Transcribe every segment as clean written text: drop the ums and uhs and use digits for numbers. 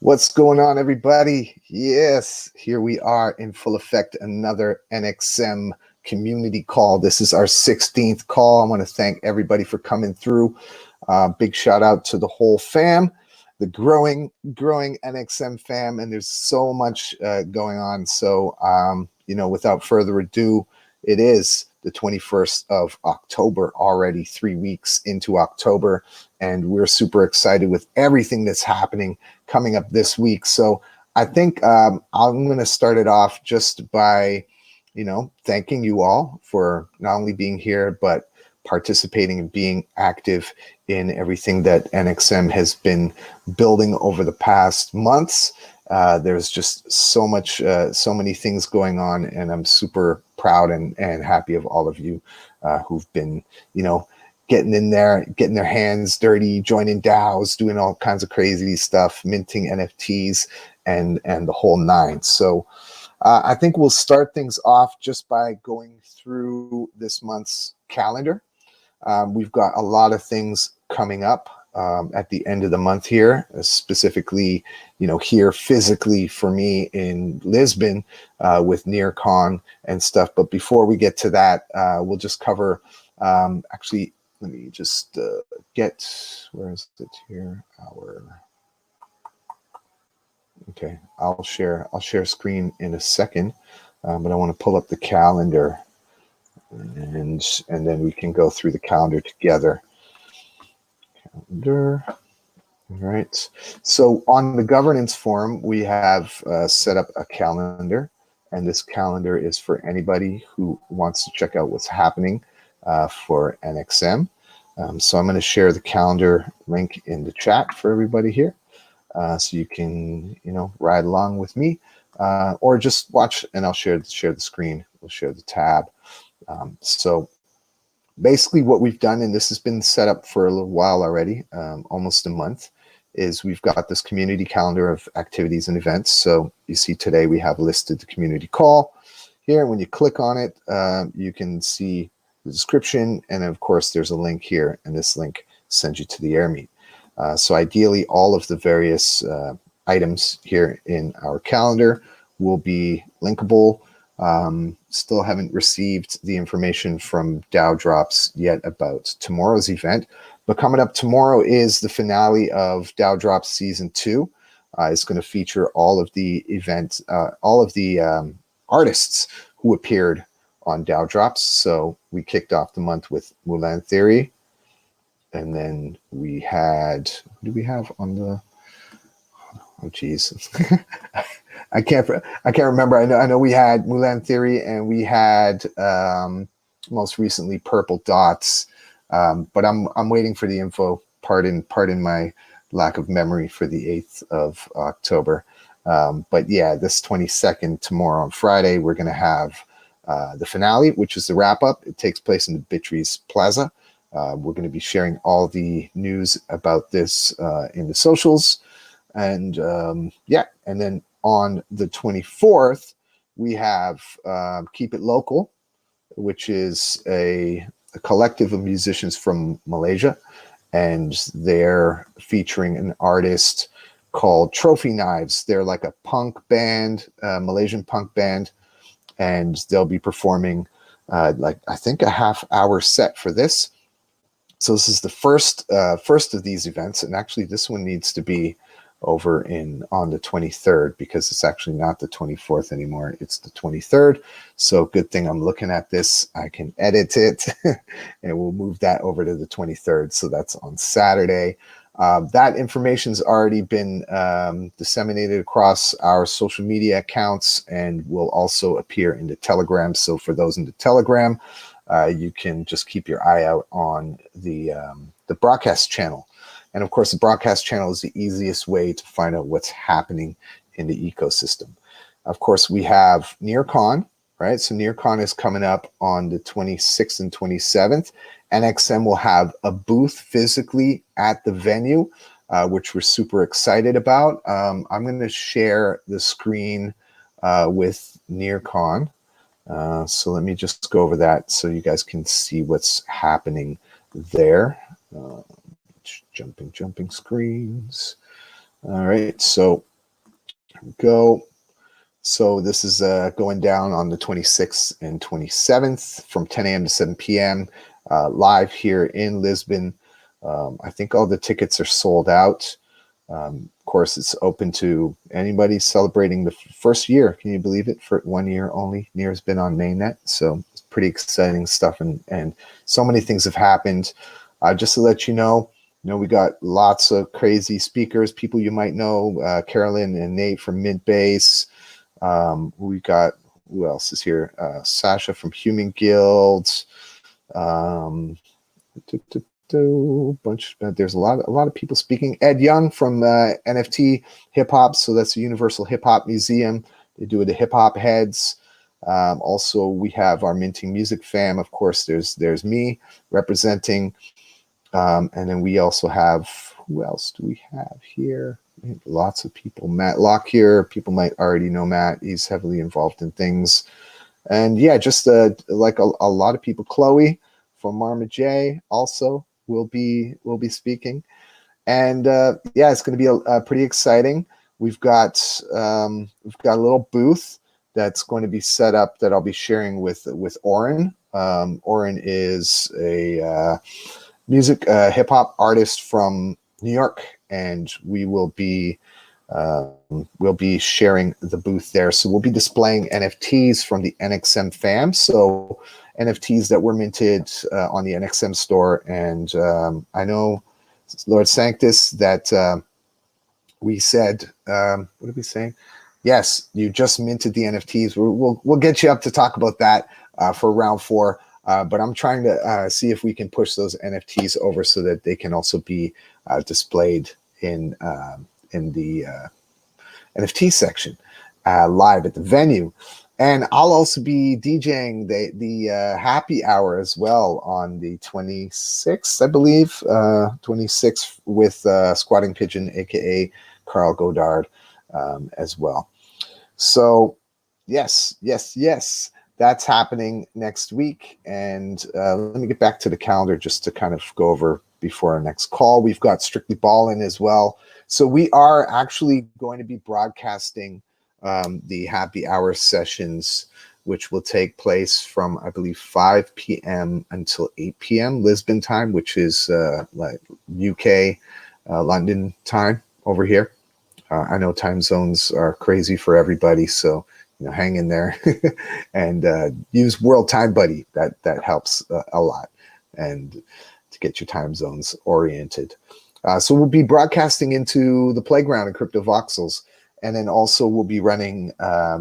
What's going on, everybody? Yes, here we are in full effect, another Nxm community call. This is our 16th call. I want to thank everybody for coming through. Big shout out to the whole fam, the growing Nxm fam, and there's so much going on. So, without further ado, it is the 21st of October, already 3 weeks into October, and we're super excited with everything that's happening coming up this week. So I think I'm going to start it off just by, thanking you all for not only being here, but participating and being active in everything that Nxm has been building over the past months. There's just so many things going on, and I'm super proud and happy of all of you who've been, getting in there, getting their hands dirty, joining DAOs, doing all kinds of crazy stuff, minting NFTs, and the whole nine. So I think we'll start things off just by going through this month's calendar. We've got a lot of things coming up at the end of the month here, specifically, here physically for me in Lisbon with NearCon and stuff. But before we get to that, we'll just cover, actually, let me just where is it here? Okay, I'll share screen in a second, but I want to pull up the calendar, and then we can go through the calendar together. Calendar. All right. So on the governance forum, we have set up a calendar, and this calendar is for anybody who wants to check out what's happening for Nxm. So I'm going to share the calendar link in the chat for everybody here, so you can, ride along with me, or just watch, and I'll share the screen. We'll share the tab. So basically what we've done, and this has been set up for a little while already, almost a month, is we've got this community calendar of activities and events. So you see today we have listed the community call here. When you click on it, you can see the description, and of course there's a link here, and this link sends you to the air meet. So ideally all of the various items here in our calendar will be linkable. Still haven't received the information from DAO Drops yet about tomorrow's event, but coming up tomorrow is the finale of DAO Drops Season 2. It's going to feature all of the events, all of the artists who appeared on DAO Drops. So we kicked off the month with Mulan Theory, and then we had, who do we have on the, oh geez. I can't remember. I know we had Mulan Theory, and we had most recently Purple Dots, but I'm waiting for the info. Pardon my lack of memory for the 8th of October. But yeah, this 22nd, tomorrow on Friday, we're going to have the finale, which is the wrap up. It takes place in the Bitrees Plaza. We're going to be sharing all the news about this in the socials, and and then on the 24th, we have Keep It Local, which is a collective of musicians from Malaysia, and they're featuring an artist called Trophy Knives. They're like a punk band, Malaysian punk band, and they'll be performing I think a half-hour set for this. So this is the first of these events, and actually this one needs to be over on the 23rd, because it's actually not the 24th anymore, it's the 23rd. So good thing I'm looking at this, I can edit it and we'll move that over to the 23rd. So that's on Saturday. That information's already been disseminated across our social media accounts and will also appear in the Telegram. So for those in the Telegram, you can just keep your eye out on the broadcast channel. And of course, the broadcast channel is the easiest way to find out what's happening in the ecosystem. Of course, we have NearCon, right? So NearCon is coming up on the 26th and 27th. Nxm will have a booth physically at the venue, which we're super excited about. I'm going to share the screen with NearCon. So let me just go over that so you guys can see what's happening there. Jumping screens. All right, so Go. So this is going down on the 26th and 27th from 10 a.m. to 7 p.m. Live here in Lisbon. I think all the tickets are sold out. Of course, it's open to anybody celebrating the first year. Can you believe it? For 1 year only, Near's been on mainnet. So it's pretty exciting stuff, and so many things have happened. Just to let you know, we got lots of crazy speakers, people you might know, Carolyn and Nate from Mint Base. We got, who else is here? Sasha from Human Guilds. There's a lot of people speaking. Ed Young from NFT Hip Hop, so that's the Universal Hip Hop Museum. They do it at Hip Hop Heads. Also, we have our Minting Music fam. Of course, there's me representing, and then we also have, who else do we have here? Lots of people. Matt Locke here. People might already know Matt. He's heavily involved in things. And yeah, just like a lot of people. Chloe from Marma J also will be speaking. And yeah, it's going to be pretty exciting. We've got a little booth that's going to be set up that I'll be sharing with Oren. Oren is a music hip hop artist from New York, and we'll be sharing the booth there. So we'll be displaying NFTs from the Nxm fam. So NFTs that were minted on the Nxm store, and I know Lord Sanctus that we said, what did we say? Yes, you just minted the NFTs. We'll get you up to talk about that for round 4. But I'm trying to see if we can push those NFTs over so that they can also be displayed in the NFT section live at the venue. And I'll also be DJing the happy hour as well on the 26th, I believe, 26th with Squatting Pigeon, aka Carl Godard, as well. So yes, that's happening next week. And let me get back to the calendar just to kind of go over before our next call. We've got Strictly Ballin' as well. So we are actually going to be broadcasting the happy hour sessions, which will take place from, I believe, 5 p.m. until 8 p.m. Lisbon time, which is like UK, London time over here. I know time zones are crazy for everybody, so hang in there and use World Time Buddy. That helps a lot, and to get your time zones oriented. So we'll be broadcasting into the playground in Crypto Voxels, and then also we'll be running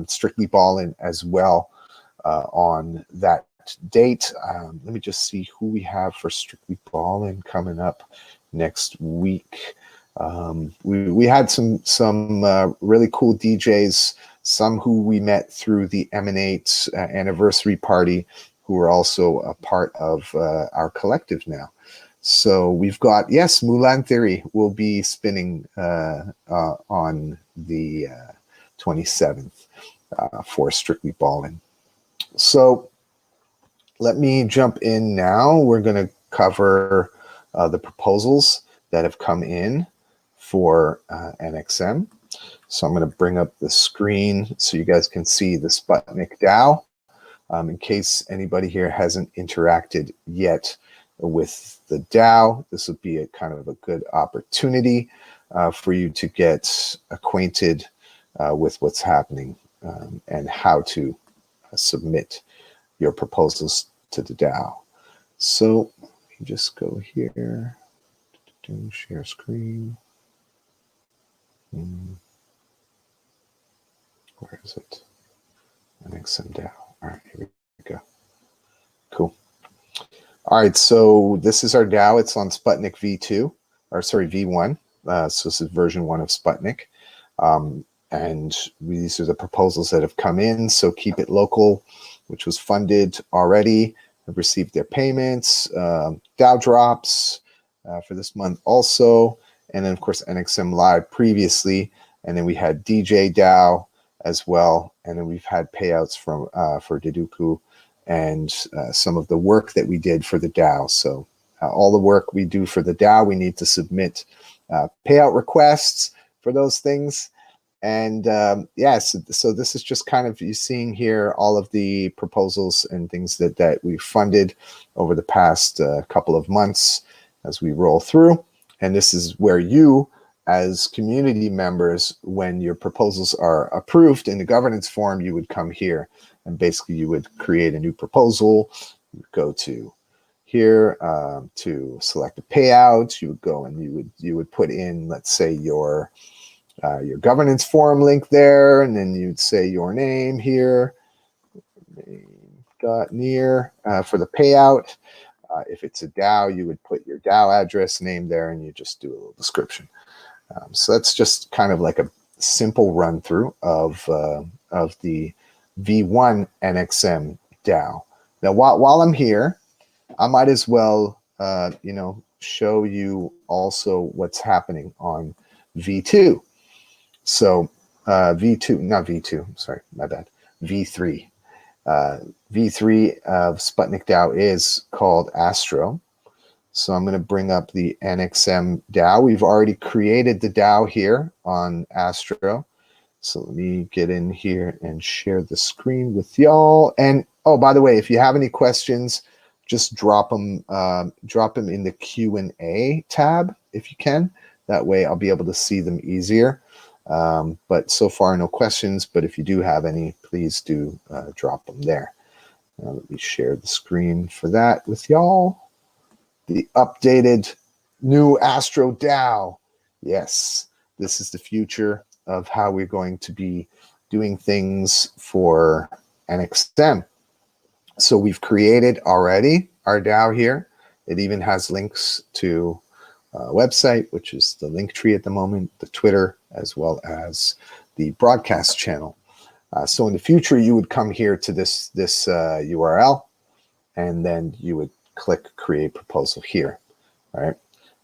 Strictly Ballin' as well on that date. Let me just see who we have for Strictly Ballin' coming up next week. We had some really cool DJs, some who we met through the Emanate anniversary party, who are also a part of our collective now. So we've got, yes, Mulan Theory will be spinning on the 27th for Strictly Ballin'. So let me jump in now. We're going to cover the proposals that have come in for Nxm. So I'm going to bring up the screen so you guys can see the Sputnik DAO. In case anybody here hasn't interacted yet with the DAO, this would be a kind of a good opportunity for you to get acquainted with what's happening and how to submit your proposals to the DAO. So let me just go here, share screen. Where is it? Nxm DAO. All right, here we go. Cool. All right, so this is our DAO. It's on Sputnik V2, or sorry, V1. So this is version 1 of Sputnik. And these are the proposals that have come in. So Keep It Local, which was funded already, have received their payments. DAO drops for this month also. And then, of course, Nxm Live previously. And then we had DJ DAO as well. And then we've had payouts from for Deduku and some of the work that we did for the DAO. So all the work we do for the DAO, we need to submit payout requests for those things. And yes, so this is just kind of you seeing here all of the proposals and things that we funded over the past couple of months as we roll through. And this is where you, as community members, when your proposals are approved in the governance form, you would come here and basically you would create a new proposal. You would go to here to select a payout. You would go and you would put in, let's say, your governance form link there, and then you'd say your name here, name.near for the payout. If it's a DAO, you would put your DAO address name there, and you just do a little description. So that's just kind of like a simple run through of the V1 Nxm DAO. Now, while I'm here, I might as well show you also what's happening on V2. So V2, not V2, sorry, my bad, V3. V3 of Sputnik DAO is called Astro. So I'm going to bring up the Nxm DAO. We've already created the DAO here on Astro. So let me get in here and share the screen with y'all. And oh, by the way, if you have any questions, just drop them in the Q&A tab if you can. That way I'll be able to see them easier. But so far, no questions. But if you do have any, please do drop them there. Let me share the screen for that with y'all. The updated new Astro DAO. Yes, this is the future of how we're going to be doing things for Nxm. So we've created already our DAO here. It even has links to website, which is the link tree at the moment, the Twitter, as well as the broadcast channel. So in the future, you would come here to this URL, and then you would click create proposal here, right?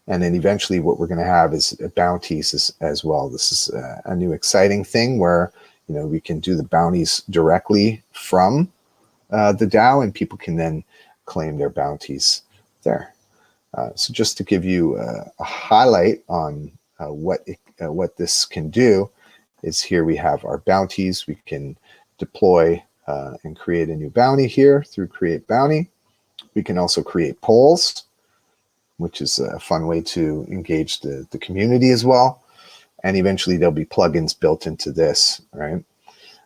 And then eventually what we're going to have is bounties as well. This is a new exciting thing where, we can do the bounties directly from the DAO, and people can then claim their bounties there. So just to give you a highlight on what this can do is here we have our bounties. We can deploy and create a new bounty here through create bounty. We can also create polls, which is a fun way to engage the community as well. And eventually there'll be plugins built into this, right?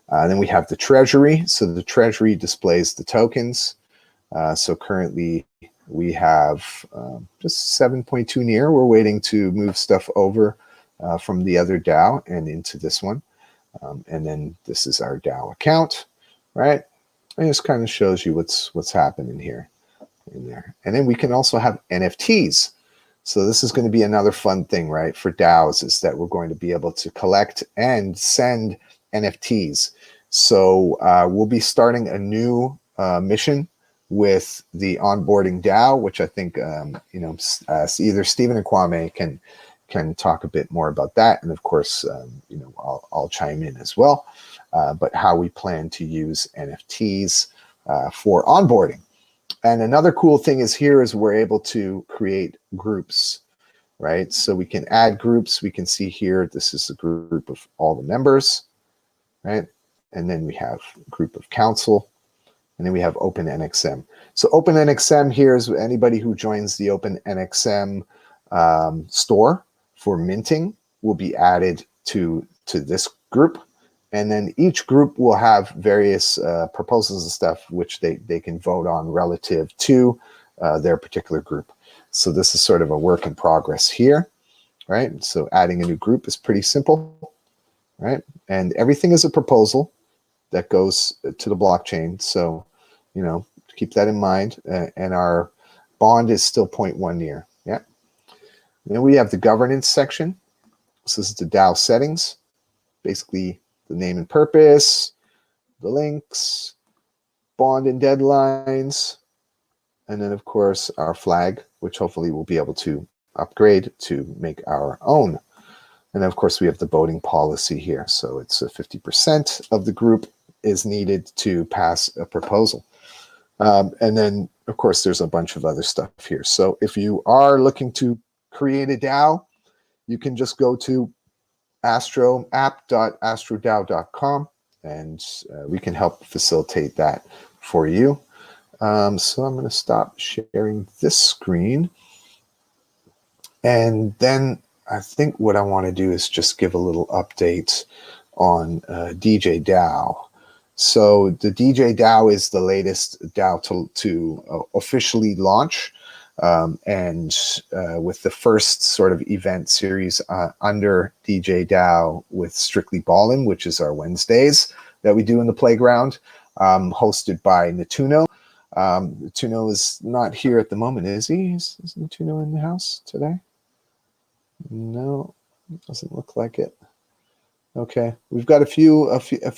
Then we have the Treasury. So the Treasury displays the tokens. So currently we have just 7.2 near. We're waiting to move stuff over from the other DAO and into this one. And then this is our DAO account, right? And this kind of shows you what's happening here in there. And then we can also have NFTs. So this is going to be another fun thing, right, for DAOs, is that we're going to be able to collect and send NFTs. So we'll be starting a new mission with the onboarding DAO, which I think either Stephen and Kwame can talk a bit more about that, and of course I'll chime in as well. But how we plan to use NFTs for onboarding. And another cool thing is here is we're able to create groups, right? So we can add groups. We can see here this is a group of all the members, right? And then we have a group of council. And then we have Open Nxm. So Open Nxm here is anybody who joins the Open Nxm store for minting will be added to this group. And then each group will have various proposals and stuff which they can vote on relative to their particular group. So this is sort of a work in progress here, right? So adding a new group is pretty simple, right? And everything is a proposal that goes to the blockchain. So, keep that in mind. And our bond is still 0.1 near. Yeah. Then we have the governance section. So this is the DAO settings, basically the name and purpose, the links, bond and deadlines, and then of course our flag, which hopefully we'll be able to upgrade to make our own. And then of course we have the voting policy here. So it's 50% of the group is needed to pass a proposal. And then of course there's a bunch of other stuff here. So if you are looking to create a DAO, you can just go to app.astrodao.com, and we can help facilitate that for you. So I'm going to stop sharing this screen. And then I think what I want to do is just give a little update on DJ DAO. So the DJ DAO is the latest DAO to officially launch. And with the first sort of event series under DJ DAO with Strictly Ballin', which is our Wednesdays that we do in the playground, hosted by Natuno. Natuno is not here at the moment, is he? Is Natuno in the house today? No, doesn't look like it. Okay, we've got a few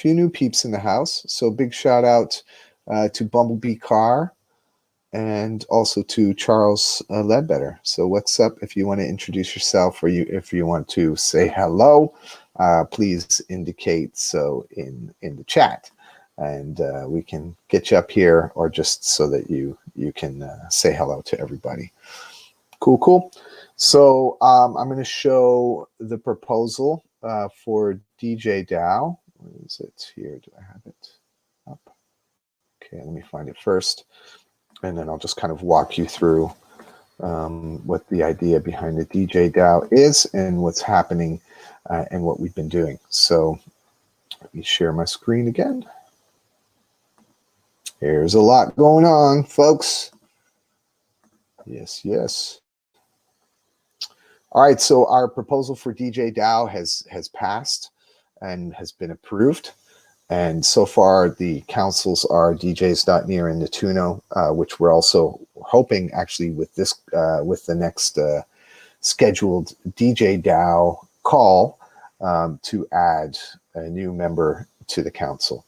new peeps in the house. So big shout out to Bumblebee Carr and also to Charles Ledbetter. So what's up? If you want to introduce yourself, or if you want to say hello, please indicate so in the chat, and we can get you up here, or just so that you can say hello to everybody. Cool. So I'm going to show the proposal for DJ DAO. Where is it here? Do I have it up? Okay, let me find it first, and then I'll just kind of walk you through what the idea behind the DJ DAO is and what's happening and what we've been doing. So let me share my screen again. There's a lot going on, folks. Yes. All right, so our proposal for DJ DAO has passed and has been approved. And so far, the councils are DJs.near and Natuno, which we're also hoping, actually, with this with the next scheduled DJ DAO call to add a new member to the council.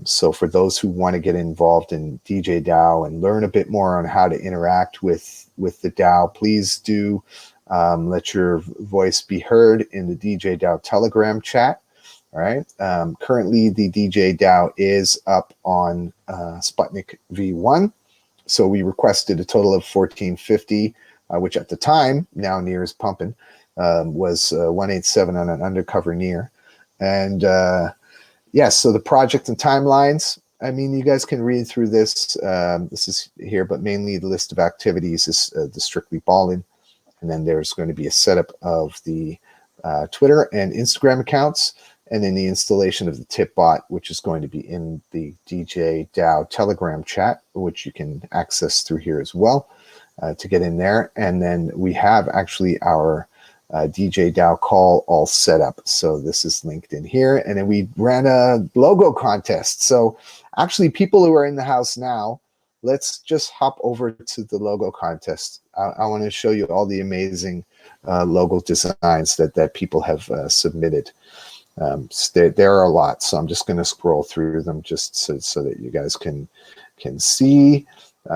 So for those who want to get involved in DJ DAO and learn a bit more on how to interact with the DAO, please do let your voice be heard in the DJ DAO Telegram chat. All right. Currently, the DJ DAO is up on Sputnik V1. So we requested a total of 1450, which at the time, now near is pumping, was 187 on an undercover near. And yes, so the project and timelines, I mean, you guys can read through this. This is here, but mainly the list of activities is the Strictly Ballin'. And then there's going to be a setup of the Twitter and Instagram accounts, and then the installation of the tip bot, which is going to be in the DJ DAO Telegram chat, which you can access through here as well to get in there. And then we have actually our DJ DAO call all set up. So this is linked in here. And then we ran a logo contest. So actually, people who are in the house now, let's just hop over to the logo contest. I want to show you all the amazing logo designs that people have submitted. There are a lot, so I'm just going to scroll through them just so that you guys can see.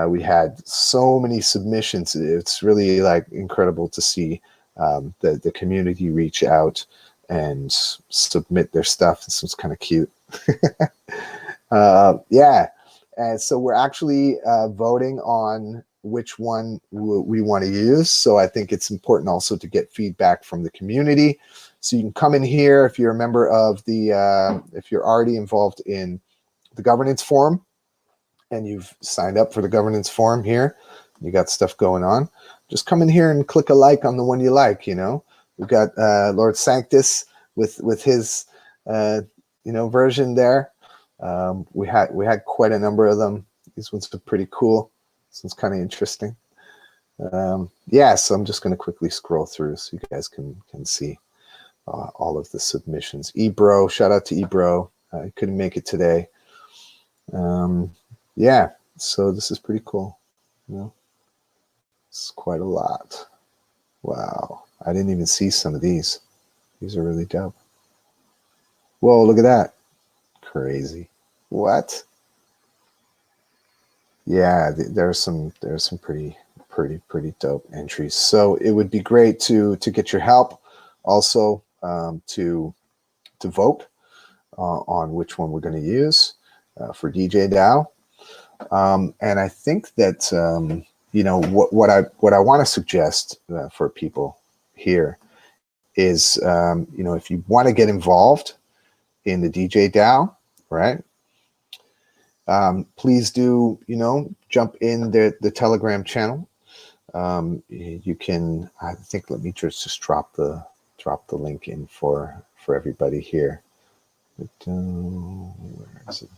We had so many submissions. It's really like incredible to see the community reach out and submit their stuff. This was kind of cute. Yeah. And so we're actually voting on which one we want to use. So I think it's important also to get feedback from the community. So you can come in here if you're a member of the, if you're already involved in the governance forum and you've signed up for the governance forum here, you got stuff going on, just come in here and click a like on the one you like, you know. We've got Lord Sanctus with his, version there. We had quite a number of them. These ones are pretty cool. This one's kind of interesting. Yeah, so I'm just going to quickly scroll through so you guys can see all of the submissions. Ebro, shout out to Ebro. He couldn't make it today. Yeah, so this is pretty cool. You know, it's quite a lot. Wow, I didn't even see some of these. These are really dope. Whoa, look at that. Crazy. What? Yeah, there's some pretty dope entries. So it would be great to get your help, also to vote on which one we're going to use for DJ DAO. And I think that what I want to suggest for people here is, if you want to get involved in the DJ DAO, right? Please do, jump in the Telegram channel. You can, I think, let me just drop the link in for everybody here. But, where is it?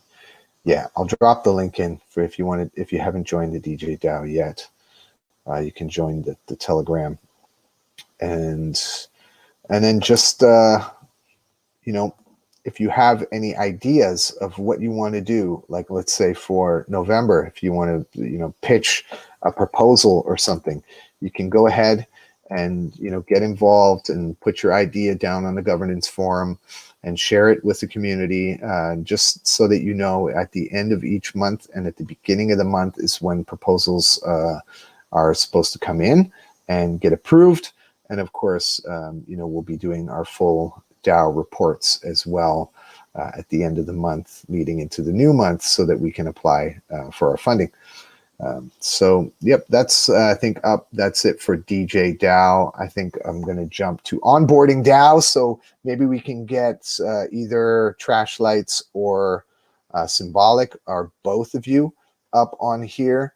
Yeah, I'll drop the link in for if you haven't joined the DJ DAO yet. You can join the Telegram, and then just if you have any ideas of what you want to do, like let's say for November, if you want to pitch a proposal or something, you can go ahead and get involved and put your idea down on the governance forum and share it with the community, just so that at the end of each month and at the beginning of the month is when proposals are supposed to come in and get approved. And of course, we'll be doing our full DAO reports as well at the end of the month leading into the new month, so that we can apply for our funding. So yep, that's I think that's it for DJ DAO. I think I'm going to jump to onboarding DAO. So maybe we can get either Trash Lights or Symbolic, or both of you, up on here.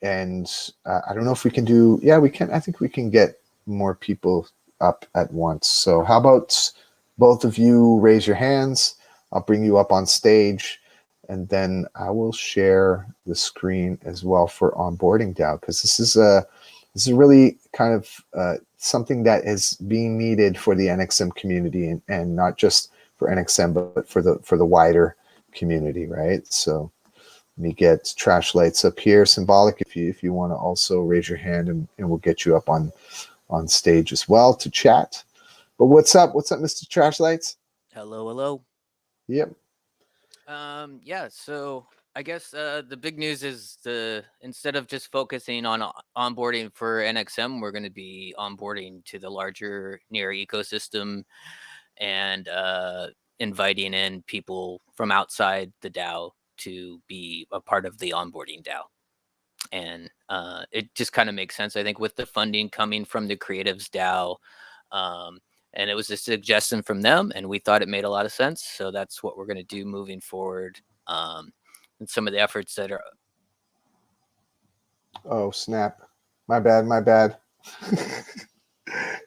And I don't know if we can do, yeah, we can. I think we can get more people up at once. So how about both of you raise your hands? I'll bring you up on stage, and then I will share the screen as well for onboarding DAO, because this is really kind of something that is being needed for the Nxm community, and not just for Nxm, but for the wider community, right? So let me get Trash Lights up here. Symbolic, if you want to also raise your hand, and we'll get you up on stage as well to chat. But what's up, Mr. Trash Lights? Hello. Yep. Yeah, so I guess the big news is instead of just focusing on onboarding for Nxm, we're going to be onboarding to the larger Near ecosystem, and inviting in people from outside the DAO to be a part of the onboarding DAO. And it just kind of makes sense, I think, with the funding coming from the Creatives DAO. And it was a suggestion from them, and we thought it made a lot of sense. So that's what we're going to do moving forward. And some of the efforts that are... Oh, snap. My bad.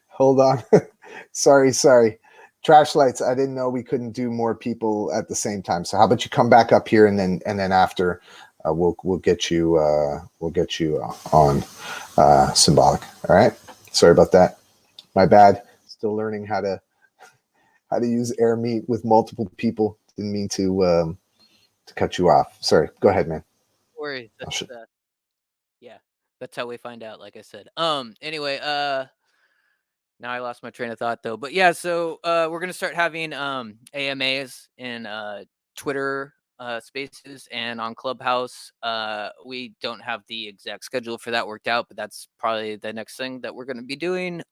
Hold on. sorry. Trash Lights, I didn't know we couldn't do more people at the same time. So how about you come back up here, and then after we'll get you on Symbolic. All right. Sorry about that. My bad. Still learning how to use Air Meet with multiple people. Didn't mean to cut you off. Sorry. Go ahead, man. Worries. Yeah, that's how we find out, like I said. Anyway, now I lost my train of thought though. But yeah, so we're gonna start having AMAs in Twitter spaces and on Clubhouse. We don't have the exact schedule for that worked out, but that's probably the next thing that we're gonna be doing.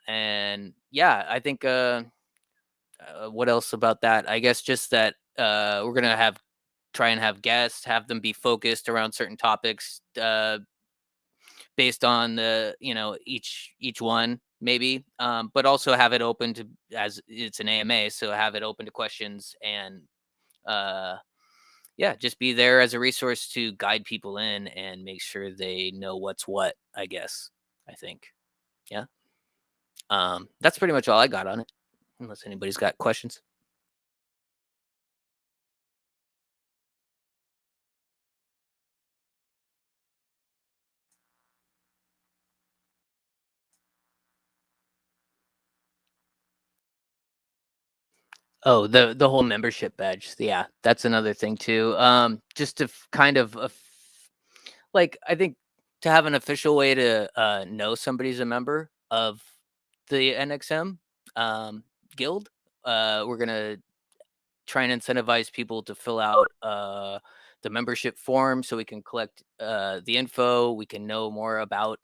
And yeah, I think what else about that? I guess just that we're gonna try and have guests, have them be focused around certain topics, based on the each one maybe, but also have it open to, as it's an AMA, so have it open to questions, and yeah, just be there as a resource to guide people in and make sure they know what's what, I guess. I think, yeah. That's pretty much all I got on it, unless anybody's got questions. Oh, the whole membership badge. Yeah, that's another thing too. Just to kind of like, I think, to have an official way to know somebody's a member of the NXM guild. We're gonna try and incentivize people to fill out the membership form, so we can collect the info. We can know more about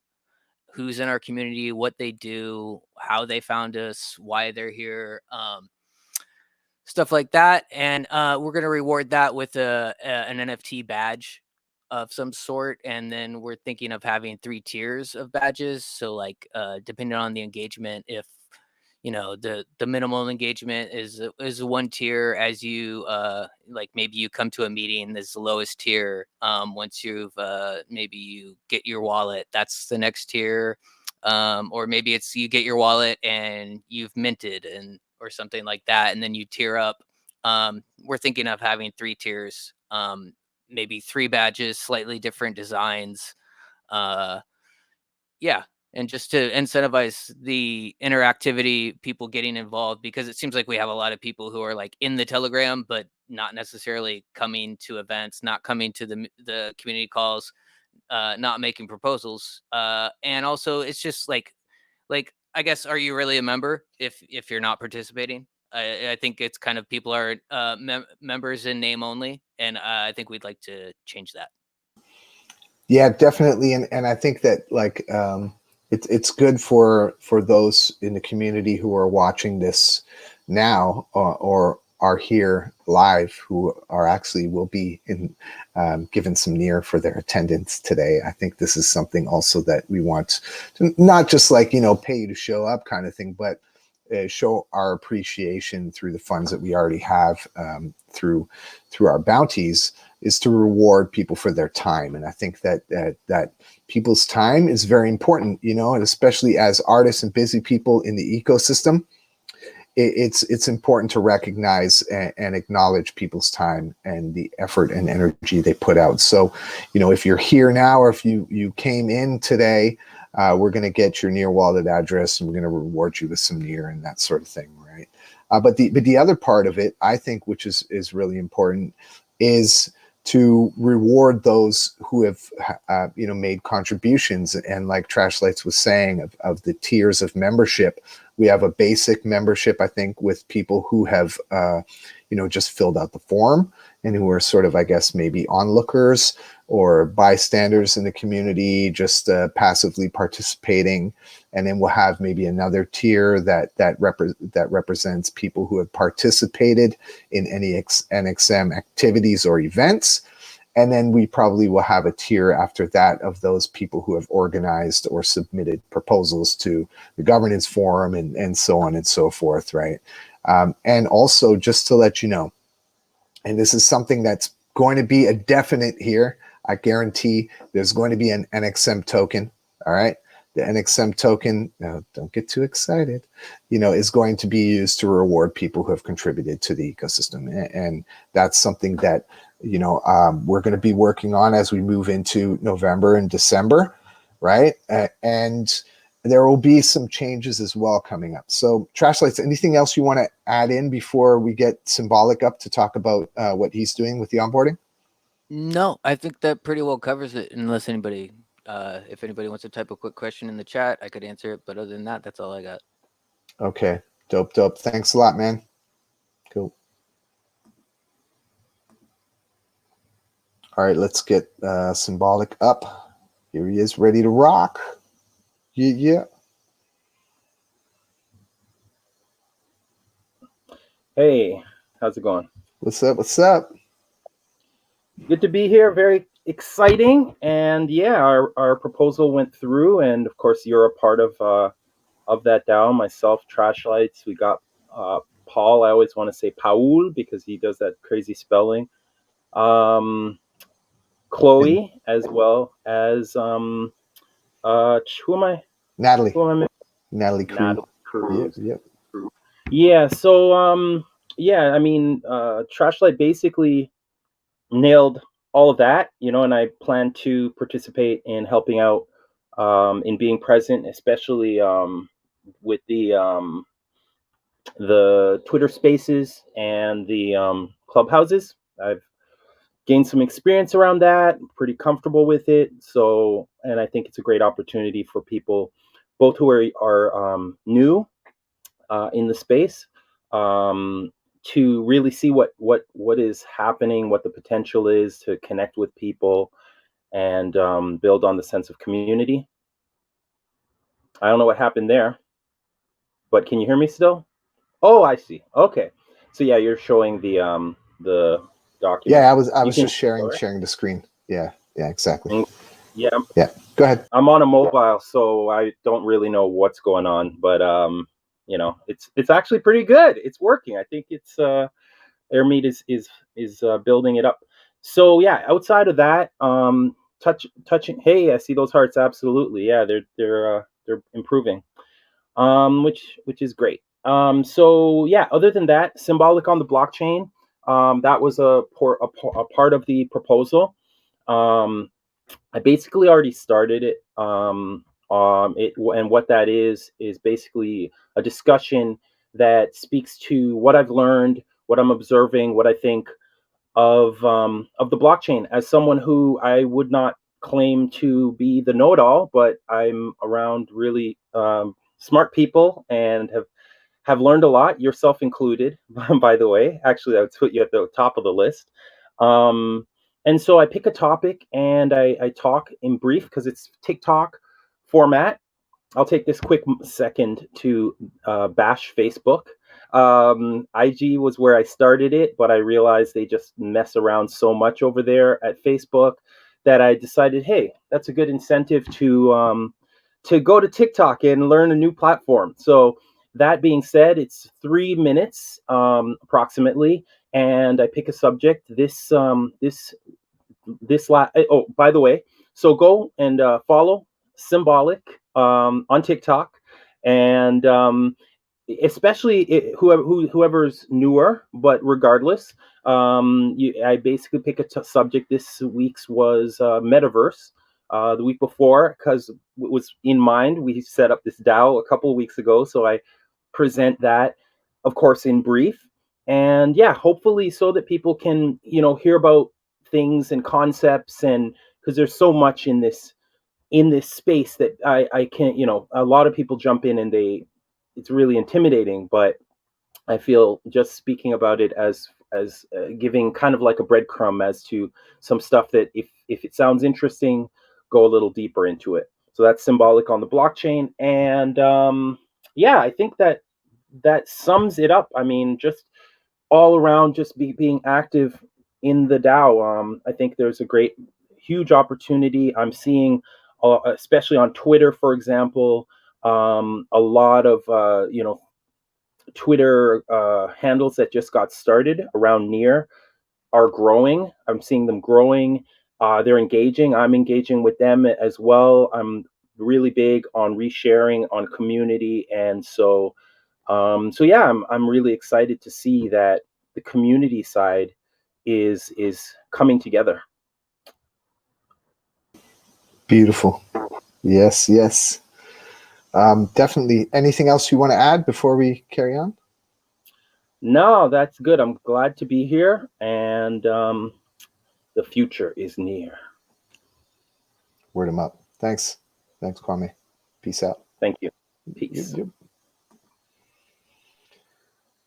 who's in our community, what they do, how they found us, why they're here. Stuff like that. And we're going to reward that with an NFT badge. of some sort, and then we're thinking of having 3 tiers of badges. So like depending on the engagement, if the minimal engagement is 1 tier, as you like maybe you come to a meeting, this the lowest tier. Once you've maybe you get your wallet, that's the next tier. Or maybe it's you get your wallet and you've minted and or something like that, and then you tier up. We're thinking of having 3 tiers, maybe 3 badges, slightly different designs. Uh, yeah, and just to incentivize the interactivity, people getting involved, because it seems like we have a lot of people who are like in the Telegram, but not necessarily coming to events, not coming to the community calls, not making proposals, and also it's just like I guess, are you really a member if you're not participating? I think it's kind of people are members in name only, and I think we'd like to change that. Yeah, definitely, and I think that like it's good for those in the community who are watching this now, or are here live, who are actually will be in given some near for their attendance today. I think this is something also that we want to not just like pay you to show up kind of thing, but show our appreciation through the funds that we already have through our bounties, is to reward people for their time. And I think that people's time is very important, and especially as artists and busy people in the ecosystem, it's important to recognize and acknowledge people's time and the effort and energy they put out. So, if you're here now, or if you came in today, we're going to get your near wallet address, and we're going to reward you with some near and that sort of thing, right? But the other part of it, I think, which is really important, is to reward those who have made contributions. And like Trashlights was saying, of the tiers of membership, we have a basic membership, I think, with people who have just filled out the form and who are sort of, I guess, maybe onlookers or bystanders in the community, just passively participating. And then we'll have maybe another tier that represents people who have participated in any NXM activities or events. And then we probably will have a tier after that of those people who have organized or submitted proposals to the governance forum, and so on and so forth, right? And also, just to let you know, and this is something that's going to be a definite here, I guarantee there's going to be an Nxm token, all right? The Nxm token, now don't get too excited, is going to be used to reward people who have contributed to the ecosystem. And that's something that, we're going to be working on as we move into November and December, right? And there will be some changes as well coming up. So Trashlights, anything else you want to add in before we get Symbolic up to talk about what he's doing with the onboarding? No, I think that pretty well covers it. Unless anybody, if anybody wants to type a quick question in the chat, I could answer it. But other than that, that's all I got. Okay, dope. Thanks a lot, man. Cool. All right, let's get Symbolic up. Here he is, ready to rock. Yeah. Hey, how's it going? What's up? Good to be here. Very exciting. And yeah, our proposal went through, and of course you're a part of that DAO. Myself, Trashlights. We got Paul. I always want to say Paul because he does that crazy spelling. Chloe, as well as who am I? Natalie. Who am I? Natalie Cruz. Natalie Cruz. Yep. Yeah. So yeah. I mean, Trashlight basically nailed all of that, and I plan to participate in helping out, in being present, especially with the Twitter Spaces and the clubhouses. I've gained some experience around that, pretty comfortable with it. So, and I think it's a great opportunity for people, both who are new in the space, to really see what is happening, what the potential is to connect with people, and build on the sense of community. I don't know what happened there, but can you hear me still? Oh, I see. Okay, so yeah, you're showing the document. Yeah, I was just sharing the screen. Yeah. Yeah, exactly. And yeah, Yeah, go ahead. I'm on a mobile, so I don't really know what's going on, but it's actually pretty good. It's working. I think it's Airmeet is building it up. So yeah, outside of that, touching. Hey, I see those hearts. Absolutely, yeah, they're improving, which is great. So yeah, other than that, symbolic on the blockchain. That was a part of the proposal. I basically already started it. And what that is basically a discussion that speaks to what I've learned, what I'm observing, what I think of the blockchain. As someone who I would not claim to be the know-it-all, but I'm around really smart people and have learned a lot, yourself included, by the way. Actually, I would put you at the top of the list. Um, and so I pick a topic and I talk in brief because it's TikTok format. I'll take this quick second to bash Facebook. IG was where I started it, but I realized they just mess around so much over there at Facebook that I decided, hey, that's a good incentive to go to TikTok and learn a new platform. So that being said, it's 3 minutes approximately, and I pick a subject. Oh, by the way, so go and follow Symbolic on TikTok, and especially whoever's newer. But regardless, I basically pick a subject. This week's was metaverse. The week before, because it was in mind, we set up this DAO a couple of weeks ago. So I present that, of course, in brief, and yeah, hopefully, so that people can hear about things and concepts, and because there's so much in this space that I can't, a lot of people jump in and it's really intimidating, but I feel just speaking about it as giving kind of like a breadcrumb as to some stuff that if it sounds interesting, go a little deeper into it. So that's symbolic on the blockchain, and yeah, I think that sums it up. I mean, just all around, just being active in the DAO. I think there's a great, huge opportunity. I'm seeing, especially on Twitter, for example, a lot of Twitter handles that just got started around near are growing. I'm seeing them growing. They're engaging. I'm engaging with them as well. I'm really big on resharing on community, and so yeah, I'm really excited to see that the community side is coming together. Beautiful. Yes, yes. Definitely. Anything else you want to add before we carry on? No, that's good. I'm glad to be here, and the future is near. Word them up. Thanks. Thanks, Kwame. Peace out. Thank you. Yep, Peace. yep.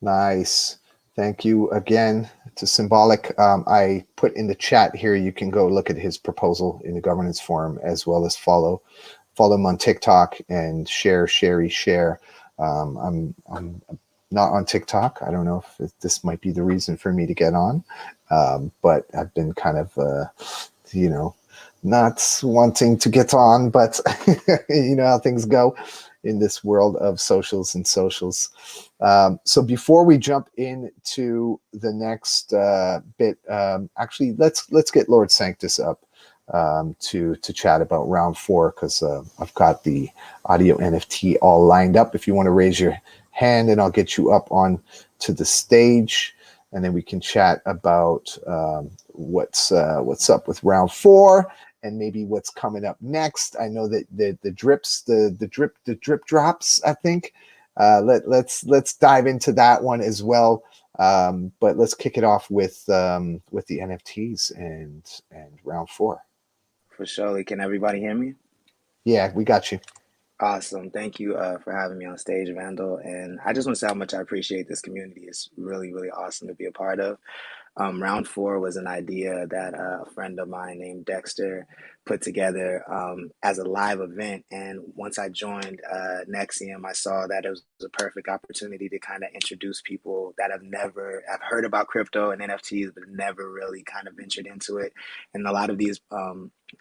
Nice. Thank you again to Symbolic. I put in the chat here, you can go look at his proposal in the governance forum, as well as follow him on TikTok and share. I'm not on TikTok. I don't know if this might be the reason for me to get on, but I've been kind of, not wanting to get on, but you know how things go in this world of socials and socials. So before we jump into the next bit, actually, let's get Lord Sanctus up to chat about round 4, because I've got the audio NFT all lined up. If you want to raise your hand, and I'll get you up on to the stage, and then we can chat about what's up with round 4 and maybe what's coming up next. I know that the drip drops, I think. Let's dive into that one as well. But let's kick it off with the NFTs and round 4. For sure. Can everybody hear me? Yeah, we got you. Awesome. Thank you for having me on stage, Vandal. And I just want to say how much I appreciate this community. It's really, really awesome to be a part of. Round 4 was an idea that a friend of mine named Dexter put together as a live event. And once I joined Nxm, I saw that it was a perfect opportunity to kind of introduce people that have heard about crypto and NFTs, but never really kind of ventured into it. And a lot of these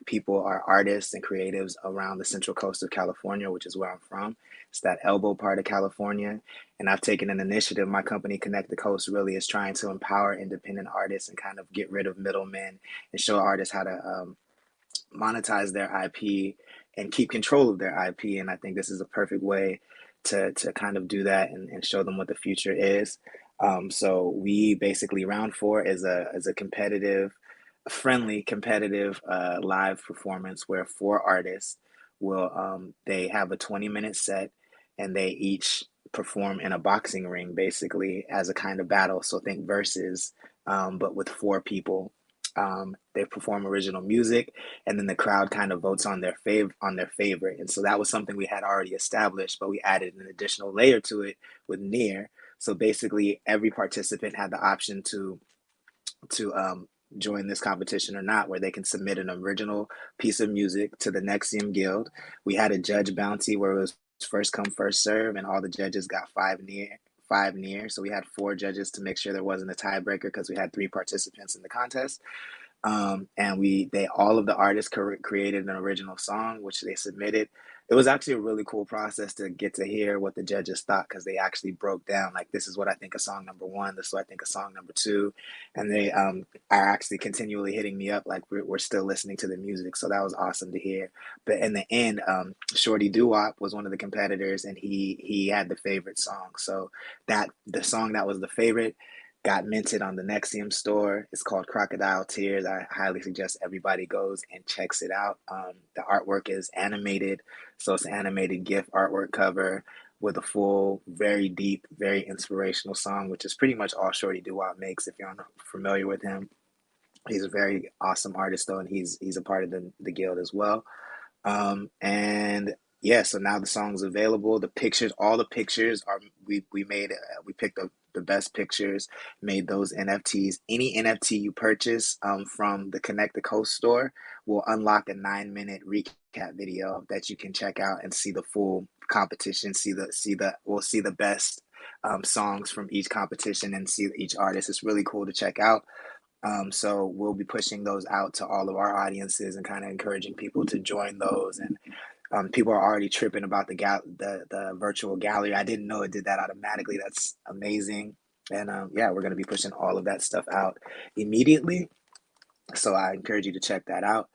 people are artists and creatives around the central coast of California, which is where I'm from. It's that elbow part of California. And I've taken an initiative. My company, Connect the Coast, really is trying to empower independent artists and kind of get rid of middlemen and show artists how to monetize their IP and keep control of their IP. And I think this is a perfect way to kind of do that and show them what the future is. So we basically round four is a competitive, friendly, competitive live performance where four artists will they have a 20-minute set and they each perform in a boxing ring basically as a kind of battle. So think versus, but with four people. They perform original music, and then the crowd kind of votes on their favorite. And so that was something we had already established, but we added an additional layer to it with Near. So basically, every participant had the option to join this competition or not, where they can submit an original piece of music to the Nxm Guild. We had a judge bounty where it was first come first serve, and all the judges got five near. So we had four judges to make sure there wasn't a tiebreaker because we had three participants in the contest. And they all of the artists created an original song which they submitted. It was actually a really cool process to get to hear what the judges thought, because they actually broke down like, this is what I think of song number one, this is what I think of song number two, and they are actually continually hitting me up like we're still listening to the music. So that was awesome to hear. But in the end, Shorty Doo-Wop was one of the competitors, and he had the favorite song. So that the song that was the favorite got minted on the Nxm store. It's called Crocodile Tears. I highly suggest everybody goes and checks it out. The artwork is animated, so it's an animated GIF artwork cover with a full, very deep, very inspirational song, which is pretty much all Shorty Doo-Wop makes. If you're familiar with him, he's a very awesome artist though, and he's a part of the guild as well. And yeah, so now the song's available. The pictures, all the pictures are we made. We picked up the best pictures, made those NFTs. Any NFT you purchase from the Connect the Coast store will unlock a 9-minute recap video that you can check out and see the full competition. We'll see the best songs from each competition and see each artist. It's really cool to check out. So we'll be pushing those out to all of our audiences and kind of encouraging people to join those. And people are already tripping about the virtual gallery. I didn't know it did that automatically. That's amazing. And yeah, we're going to be pushing all of that stuff out immediately. So I encourage you to check that out.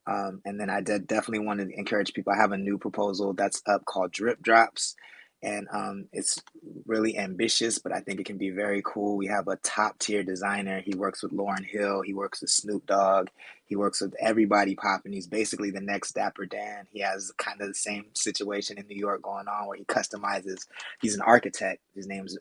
And then I definitely want to encourage people. I have a new proposal that's up called Drip Drops. And it's really ambitious, but I think it can be very cool. We have a top tier designer. He works with Lauryn Hill. He works with Snoop Dogg. He works with everybody popping. He's basically the next Dapper Dan. He has kind of the same situation in New York going on where he customizes. He's an architect. His name's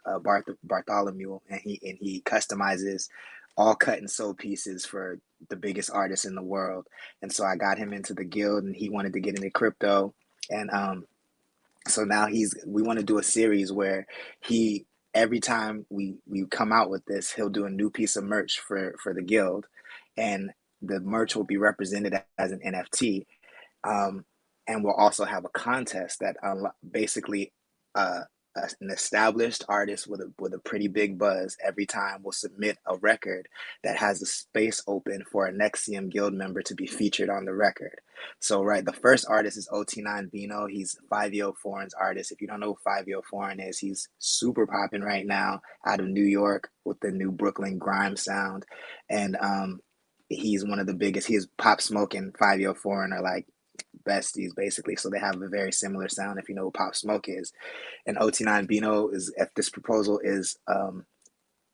Bartholomew, and he customizes all cut and sew pieces for the biggest artists in the world. And so I got him into the guild, and he wanted to get into crypto. And so now we want to do a series where every time we come out with this, he'll do a new piece of merch for the guild, and the merch will be represented as an NFT. And we'll also have a contest that basically an established artist with a pretty big buzz every time will submit a record that has a space open for a Nxm Guild member to be featured on the record. So, right, the first artist is OT9 Bino. He's 5Yo4's artist. If you don't know who 5Yo4 is, he's super popping right now out of New York with the new Brooklyn grime sound. And he's one of the biggest. He's Pop Smoke and 5Yo4 are like besties, basically. So they have a very similar sound, if you know who Pop Smoke is. And OT9 Bino is, if this proposal is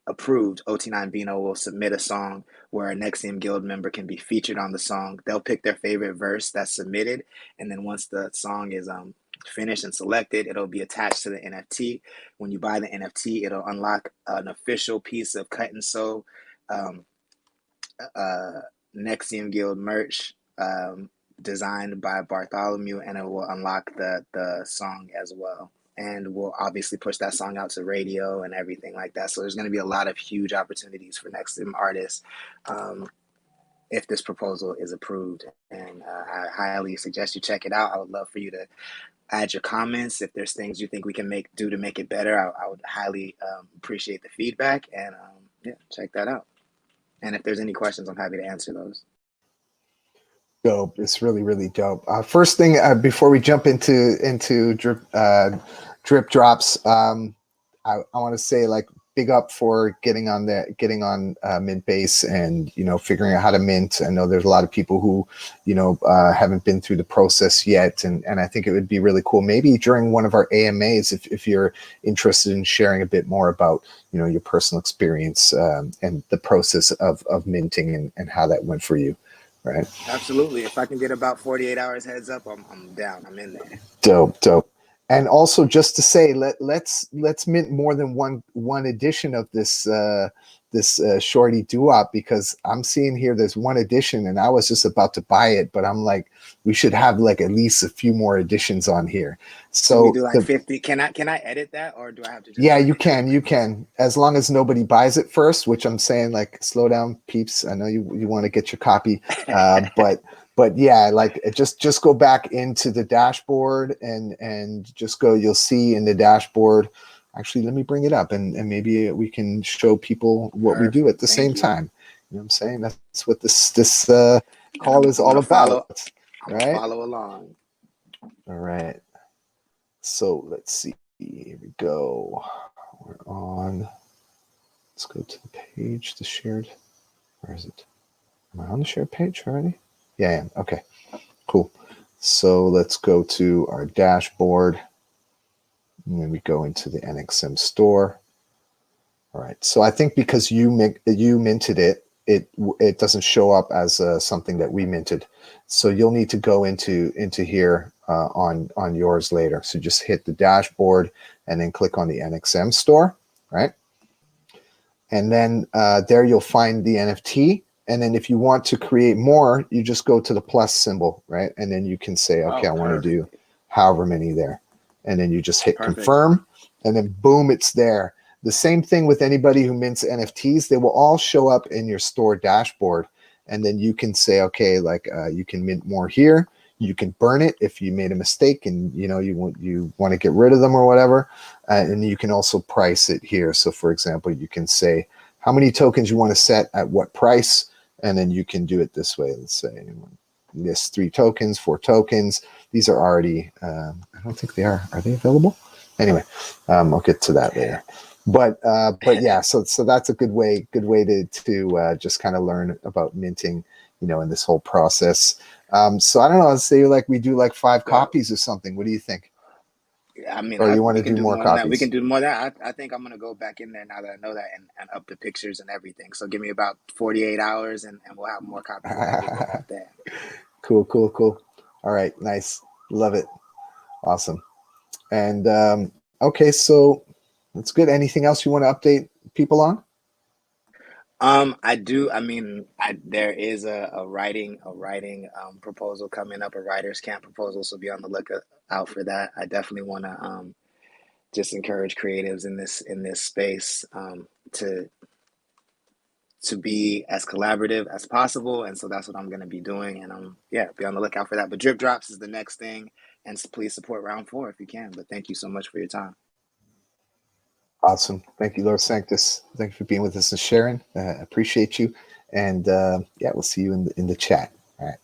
approved, OT9 Bino will submit a song where a Nxm Guild member can be featured on the song. They'll pick their favorite verse that's submitted, and then once the song is finished and selected, it'll be attached to the NFT. When you buy the NFT, it'll unlock an official piece of cut and sew Nxm Guild merch designed by Bartholomew, and it will unlock the song as well. And we'll obviously push that song out to radio and everything like that. So there's going to be a lot of huge opportunities for Nxm artists if this proposal is approved. And I highly suggest you check it out. I would love for you to add your comments. If there's things you think we can do to make it better, I would highly appreciate the feedback. And yeah, check that out. And if there's any questions, I'm happy to answer those. dope. It's really, really dope. First thing, before we jump into drip drops, I want to say, like, big up for getting on mint base and figuring out how to mint. I know there's a lot of people who haven't been through the process yet, and I think it would be really cool maybe during one of our AMAs if you're interested in sharing a bit more about your personal experience and the process of minting and how that went for you. Right. Absolutely. If I can get about 48 hours heads up, I'm down. I'm in there. Dope. And also, just to say, let's mint more than one edition of this shorty doo-wop, because I'm seeing here there's one edition, and I was just about to buy it, but I'm like, we should have like at least a few more editions on here. So can we do like 50? Can I edit that, or do I have to just? Yeah, you can, as long as nobody buys it first, which I'm saying, like, slow down, peeps. I know you want to get your copy, but yeah, like, just go back into the dashboard and just go. You'll see in the dashboard. Actually, let me bring it up, and maybe we can show people what we do at the same time. You know what I'm saying? That's what this call is all about. Right? Follow along. All right. So let's see. Here we go. We're on. Let's go to the page, the shared. Where is it? Am I on the shared page already? Yeah, I am. Okay, cool. So let's go to our dashboard. And then we go into the Nxm store. All right. So I think because you minted it, it doesn't show up as something that we minted. So you'll need to go into here on yours later. So just hit the dashboard and then click on the Nxm store, right? And then there you'll find the NFT. And then if you want to create more, you just go to the plus symbol, right? And then you can say, okay, I want to do however many there. And then you just hit confirm, and then boom, it's there. The same thing with anybody who mints NFTs. They will all show up in your store dashboard. And then you can say, okay, like you can mint more here. You can burn it if you made a mistake and you want to get rid of them or whatever. And you can also price it here. So for example, you can say how many tokens you want to set at what price. And then you can do it this way. Let's say this 3 tokens, 4 tokens. These are already, I don't think they are. Are they available? Anyway, I'll get to that later. But yeah, so that's a good way to just kind of learn about minting, in this whole process. So I don't know, let's say like we do like 5 copies or something. What do you think? I mean, or you want to do more copies? Than that. We can do more than that. I think I'm gonna go back in there now that I know that and up the pictures and everything. So give me about 48 hours and we'll have more copies there. Cool. All right, nice. Love it. Awesome. And okay, so that's good. Anything else you want to update people on? I do. I mean, there is a writing proposal coming up, a writers camp proposal. So be on the lookout for that. I definitely want to just encourage creatives in this space to be as collaborative as possible, and so that's what I'm going to be doing. And yeah, be on the lookout for that. But drip drops is the next thing, and please support round 4 if you can. But thank you so much for your time. Awesome. Thank you, Lord Sanctus. Thank you for being with us and sharing. Appreciate you. And yeah, we'll see you in the chat. All right.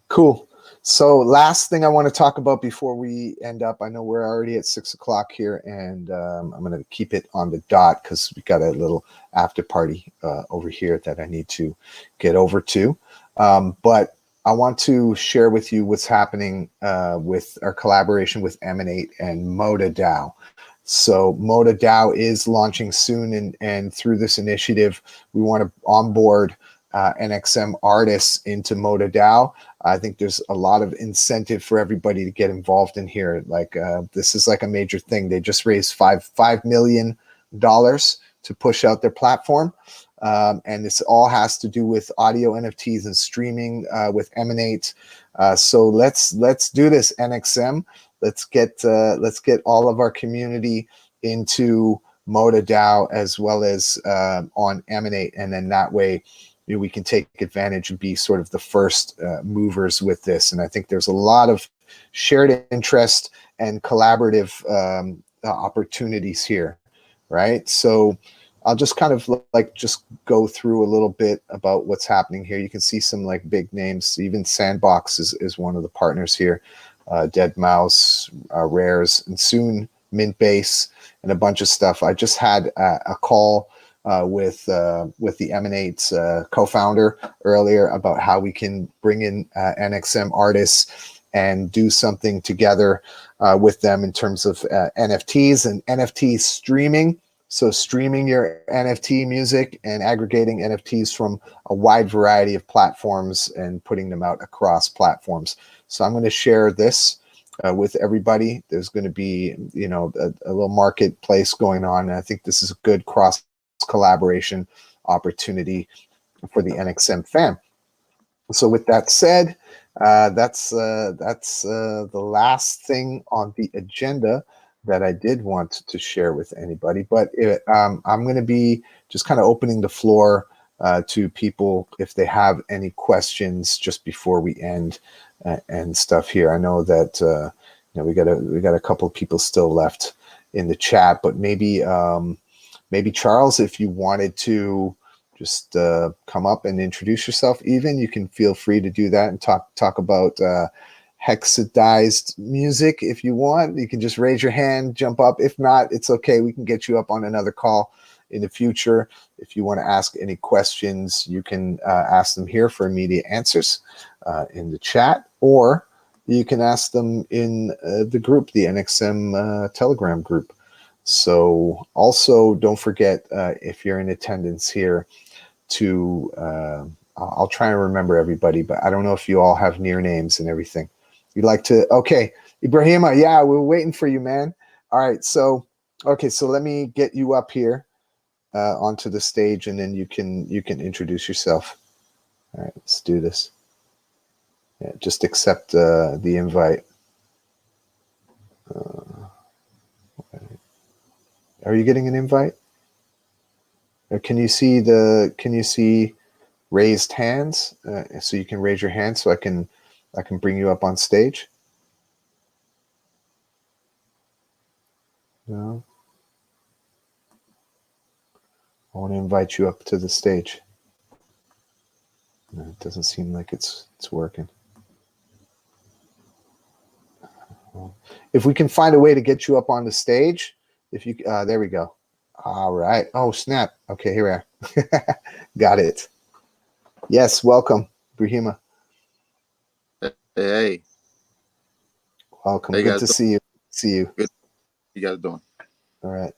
Cool. So last thing I want to talk about before we end up, I know we're already at 6 o'clock here, and I'm going to keep it on the dot because we got a little after party over here that I need to get over to. But I want to share with you what's happening with our collaboration with Emanate and Moda DAO. So Moda DAO is launching soon, and through this initiative, we want to onboard Nxm artists into Moda DAO. I think there's a lot of incentive for everybody to get involved in here. Like this is like a major thing. They just raised $5 million to push out their platform. And this all has to do with audio NFTs and streaming with Emanate. So let's do this, Nxm. Let's get all of our community into Moda DAO as well as on Emanate, and then that way we can take advantage and be sort of the first movers with this. And I think there's a lot of shared interest and collaborative opportunities here, right? So I'll just kind of like just go through a little bit about what's happening here. You can see some like big names. Even Sandbox is one of the partners here. Dead Mouse, Rares, and soon Mint Base, and a bunch of stuff. I just had a call with the Emanates co-founder earlier about how we can bring in NXM artists and do something together with them in terms of NFTs and NFT streaming. So streaming your NFT music and aggregating NFTs from a wide variety of platforms and putting them out across platforms. So I'm going to share this with everybody. There's going to be, you know, a little marketplace going on. And I think this is a good cross collaboration opportunity for the NXM fam. So with that said, that's the last thing on the agenda that I did want to share with anybody. But I'm going to be just kind of opening the floor to people if they have any questions just before we end and stuff here. I know that you know, we got a couple of people still left in the chat, but maybe maybe Charles, if you wanted to just come up and introduce yourself, even you can feel free to do that and talk about hexadized music if you want. You can just raise your hand, jump up. If not, it's okay. We can get you up on another call in the future. If you want to ask any questions, you can ask them here for immediate answers in the chat, or you can ask them in the group, the NXM Telegram group. So also don't forget, if you're in attendance here, to I'll try and remember everybody, but I don't know if you all have near names and everything. You'd like to, okay, Ibrahima, yeah, we're waiting for you, man. All right, so okay, so let me get you up here onto the stage, and then you can introduce yourself. All right, let's do this. Yeah, just accept the invite. Are you getting an invite? Or can you see raised hands? So you can raise your hand so I can bring you up on stage. No, I want to invite you up to the stage. No, it doesn't seem like it's working. If we can find a way to get you up on the stage, if you there we go. All right. Oh snap. Okay, here we are. Got it. Yes, welcome, Brahima. Hey, Welcome. how you Good guys to doing? see you. See you. Good. You guys doing? All right.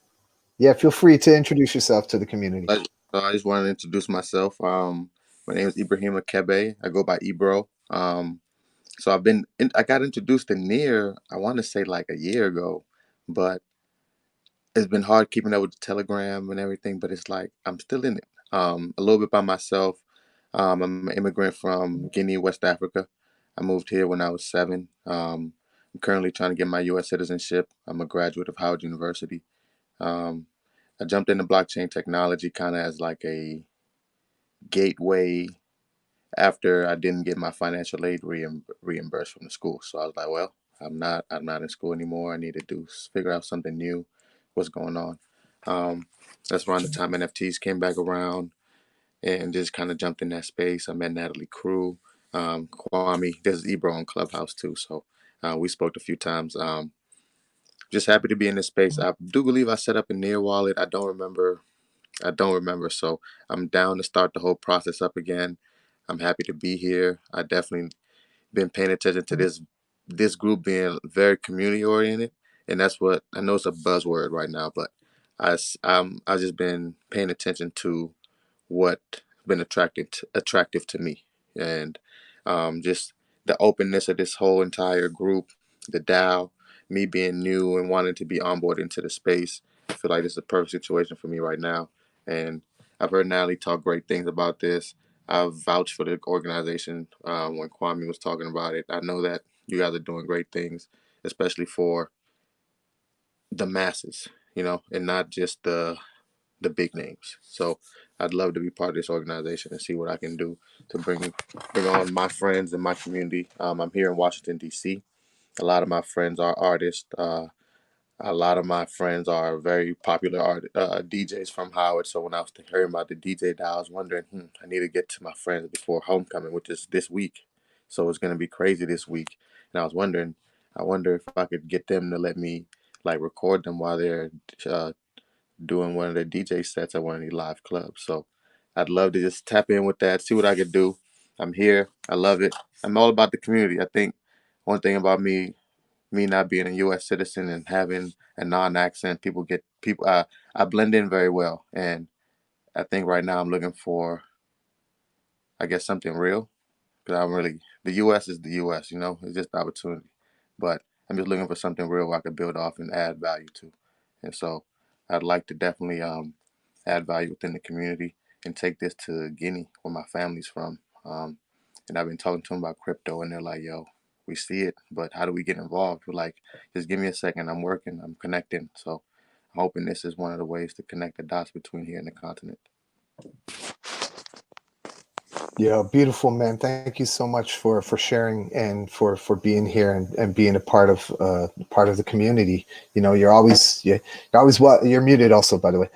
Yeah, feel free to introduce yourself to the community. I just wanted to introduce myself. My name is Ibrahima Kebe. I go by Ebro. So I got introduced to Near, I want to say like a year ago, but it's been hard keeping up with the Telegram and everything. But it's like I'm still in it. A little bit by myself. I'm an immigrant from Guinea, West Africa. I moved here when I was 7. I'm currently trying to get my U.S. citizenship. I'm a graduate of Howard University. Um, I jumped into blockchain technology kind of as like a gateway after I didn't get my financial aid reimbursed from the school. So I was like, well, I'm not in school anymore. I need to figure out something new. What's going on? That's around the time NFTs came back around, and just kind of jumped in that space. I met Natalie Crew, Kwame. This is Ebro on Clubhouse too. So we spoke a few times. Just happy to be in this space. I do believe I set up a Near wallet. I don't remember. So I'm down to start the whole process up again. I'm happy to be here. I definitely been paying attention to this group being very community oriented, and that's what I know it's a buzzword right now, but I just been paying attention to what been attractive to me, and just the openness of this whole entire group, the DAO, me being new and wanting to be onboarded into the space. I feel like this is a perfect situation for me right now, and I've heard Natalie talk great things about this. I've vouched for the organization when Kwame was talking about it. I know that you guys are doing great things, especially for the masses, and not just the big names. So I'd love to be part of this organization and see what I can do to bring on my friends and my community. I'm here in Washington D.C. A lot of my friends are artists. A lot of my friends are very popular DJs from Howard. So when I was hearing about the DJ dial, I was wondering, I need to get to my friends before homecoming, which is this week. So it's gonna be crazy this week. And I was wondering, I wonder if I could get them to let me like record them while they're uh, doing one of their DJ sets at one of these live clubs. So I'd love to just tap in with that, see what I could do. I'm here. I love it. I'm all about the community. I think one thing about me not being a U.S. citizen and having a non-accent, people. I blend in very well, and I think right now I'm looking for, I guess, something real. Because I'm really the U.S. is the U.S. It's just the opportunity, but I'm just looking for something real where I can build off and add value to, and so I'd like to definitely add value within the community and take this to Guinea, where my family's from. And I've been talking to them about crypto, and they're like, "Yo, we see it, but how do we get involved?" We're like, "Just give me a second. I'm working. I'm connecting." So I'm hoping this is one of the ways to connect the dots between here and the continent. Yeah, beautiful, man. Thank you so much for sharing and for being here and being a part of the community. You're always you're muted also, by the way.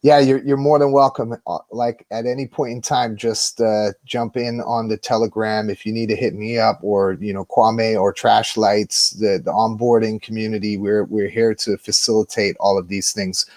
Yeah, you're more than welcome. Like at any point in time, just jump in on the Telegram if you need to hit me up, or Kwame or Trash Lights, the onboarding community. We're here to facilitate all of these things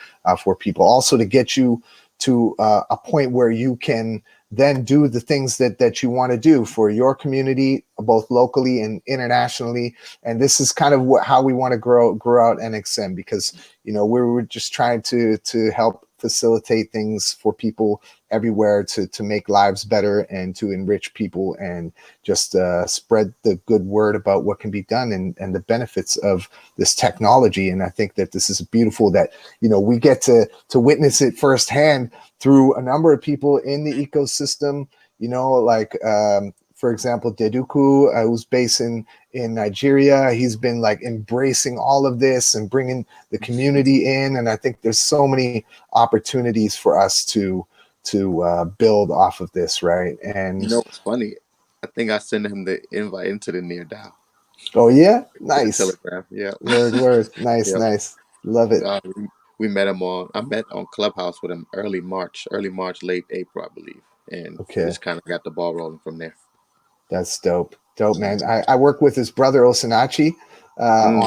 for people. Also to get you to a point where you can then do the things that you want to do for your community, both locally and internationally. And this is kind of how we want to grow out NXM, because we're just trying to help facilitate things for people everywhere to make lives better and to enrich people, and just spread the good word about what can be done, and the benefits of this technology. And I think that this is beautiful that we get to witness it firsthand through a number of people in the ecosystem. Like for example, Deduku, who's based in Nigeria. He's been like embracing all of this and bringing the community in, and I think there's so many opportunities for us to build off of this, right? You And know what's funny? I think I sent him the invite into the near DAO oh yeah, to the nice. Telegram. Yeah, Word, nice, yep. nice, love it. We met him on. I met on Clubhouse with him early March, late April, I believe, and Okay, just kind of got the ball rolling from there. that's dope, man. I work with his brother Osinachi Mm,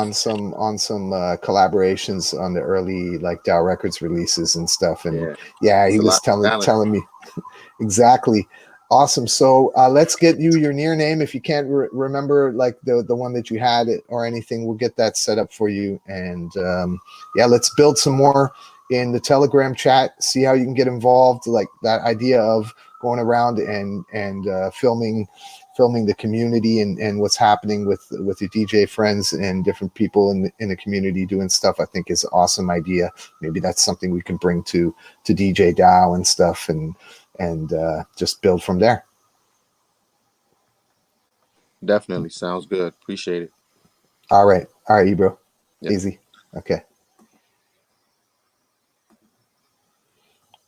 on some collaborations on the early like DAO Records releases and stuff. And yeah, yeah, it's he a was lot of talent. telling me. Exactly. Awesome. So let's get you your near name. If you can't remember like the one that you had or anything, we'll get that set up for you. And yeah, let's build some more in the Telegram chat. See how you can get involved. Like that idea of going around and filming the community and what's happening with your DJ friends and different people in the community doing stuff, I think is an awesome idea. Maybe that's something we can bring to DJ DAO and stuff, and just build from there. Definitely sounds good. Appreciate it. All right, Ebro. Yep. Easy. Okay.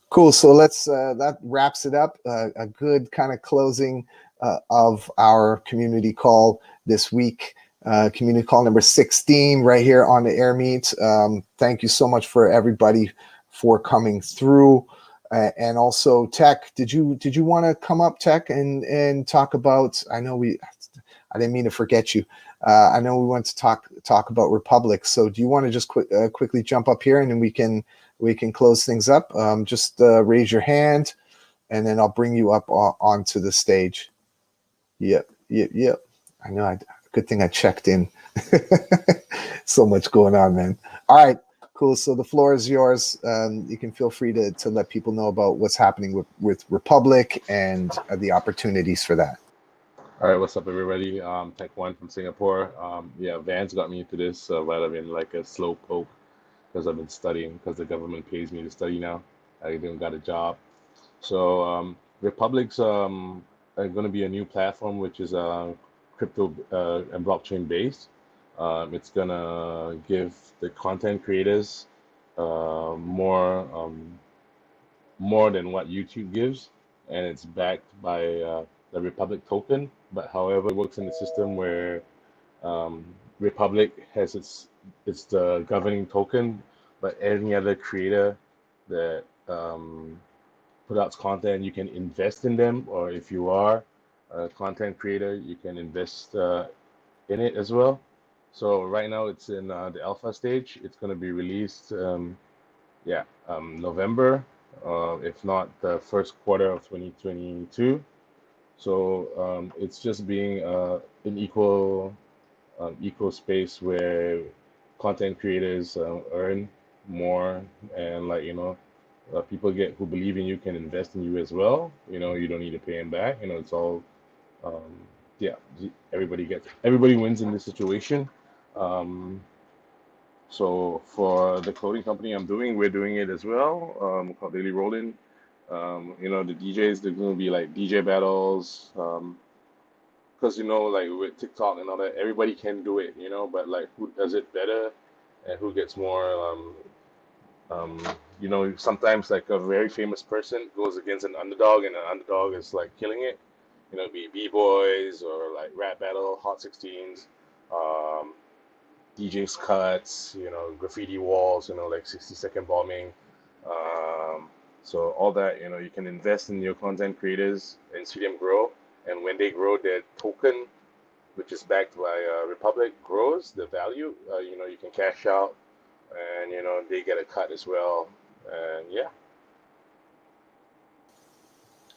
Cool. So let's that wraps it up. A good kind of closing of our community call this week. Community call number 16 right here on the Air Meet. Thank you so much for everybody for coming through. And also Tech, did you want to come up, Tech, and talk about, I didn't mean to forget you. I know we want to talk about Republic. So do you want to just quickly jump up here, and then we can close things up? Just raise your hand, and then I'll bring you up onto the stage. Yep. I know. Good thing I checked in. So much going on, man. All right, cool. So the floor is yours. You can feel free to let people know about what's happening with Republic and the opportunities for that. All right, what's up, everybody? Tech One from Singapore. Yeah, Vans got me into this while I've been like a slow poke because I've been studying because the government pays me to study now. I even got a job. So Republic's going to be a new platform which is crypto and blockchain based. It's going to give the content creators more than what YouTube gives, and it's backed by the Republic token. But however, it works in a system where Republic has it's the governing token, but any other creator that put out content, you can invest in them, or if you are a content creator, you can invest in it as well. So right now it's in the alpha stage. It's going to be released, November, if not the first quarter of 2022. So it's just being an equal space where content creators earn more, and people get who believe in you can invest in you as well. You don't need to pay them back. It's all um, yeah. Everybody wins in this situation. Um, so for the clothing company we're doing it as well. Called Daily Rollin'. The DJs, they're going to be like DJ battles. Because like with TikTok and all that, everybody can do it, but like who does it better and who gets more sometimes like a very famous person goes against an underdog and the underdog is like killing it. Be B-boys or like rap battle, Hot 16s, um, DJ's cuts, graffiti walls, like 60-second bombing. Um, so all that, you can invest in your content creators and see them grow. And when they grow, their token, which is backed by Republic, grows the value. You can cash out, and they get a cut as well. And yeah,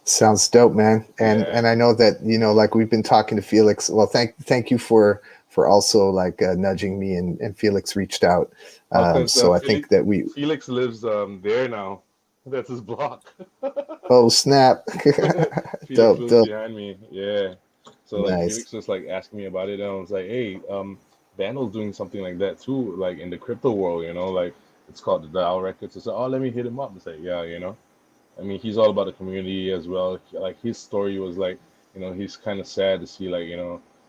Sounds dope, man. And yeah. and I know that like we've been talking to Felix. Well, thank you for also like nudging me, and Felix reached out. Because So I think that we. Felix lives there now. That's his block. Oh snap! Felix Dope, lives dope, behind me. Yeah. So like nice. Felix was like asking me about it, and I was like, hey, Vandal's doing something like that too, like in the crypto world, like it's called the Dial Records. I said, oh, let me hit him up. I said, yeah, I mean, he's all about the community as well. Like his story was like, he's kind of sad to see like,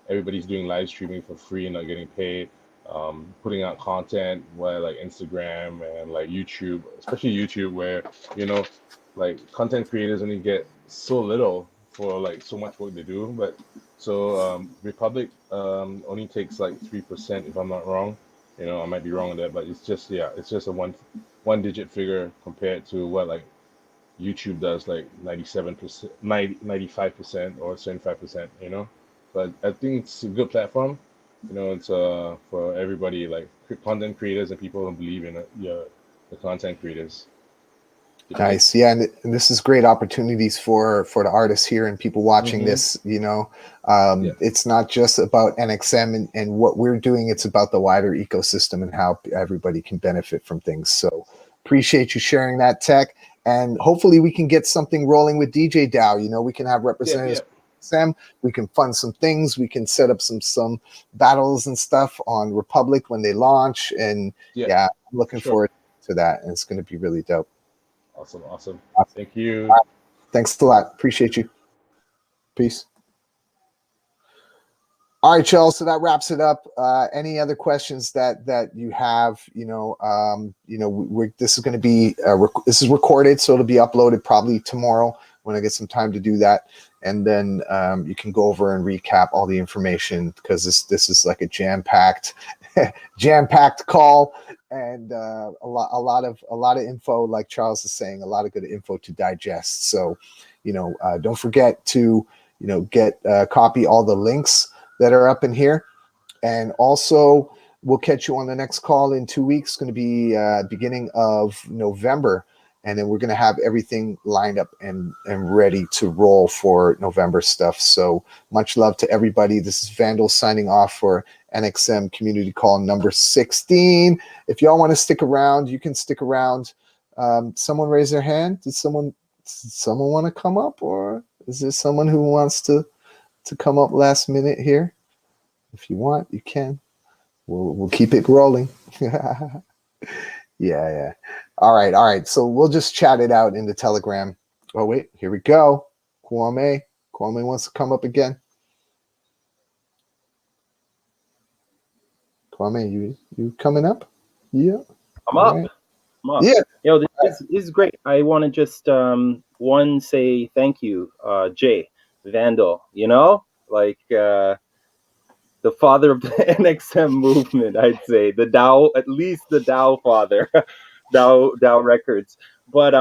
everybody's doing live streaming for free and not getting paid, putting out content where like Instagram and like YouTube, especially YouTube, where you know, like content creators only get so little for like so much work they do. But so Republic only takes like 3% if I'm not wrong. I might be wrong on that, but it's just a one digit figure compared to what like YouTube does like 97%, 95% or 75%, But I think it's a good platform. It's for everybody, like content creators and people who believe in it, yeah, the content creators. Nice, yeah, and this is great opportunities for the artists here and people watching Mm-hmm. this. Yeah. It's not just about NXM and what we're doing; it's about the wider ecosystem and how everybody can benefit from things. So, appreciate you sharing that, Tech, and hopefully we can get something rolling with DJ DAO. We can have representatives. Sam, we can fund some things. We can set up some battles and stuff on Republic when they launch, and yeah I'm looking forward to that, and it's going to be really dope. Awesome. Thank you. Thanks a lot. Appreciate you. Peace. All right, y'all. So that wraps it up. Any other questions that you have? This is going to be this is recorded, so it'll be uploaded probably tomorrow when I get some time to do that, and then you can go over and recap all the information because this is like a jam-packed call, and a lot of info, like Charles is saying, a lot of good info to digest. So, don't forget to get copy all the links that are up in here, and also we'll catch you on the next call in 2 weeks. It's going to be beginning of November, and then we're going to have everything lined up and ready to roll for November stuff. So much love to everybody. This is Vandal signing off for NXM Community Call number 16. If y'all want to stick around, you can stick around. Someone raise their hand. Did someone want to come up, or is there someone who wants to come up last minute here? If you want, you can. We'll keep it rolling. Yeah. All right. So we'll just chat it out in the Telegram. Oh wait, here we go. Kwame wants to come up again. Kwame, you coming up? Yeah. I'm up. Right. I'm up. Yeah. This is great. I want to just say thank you, Jay Vandal. the father of the NXM movement, I'd say. The DAO, at least the DAO father, DAO Records. But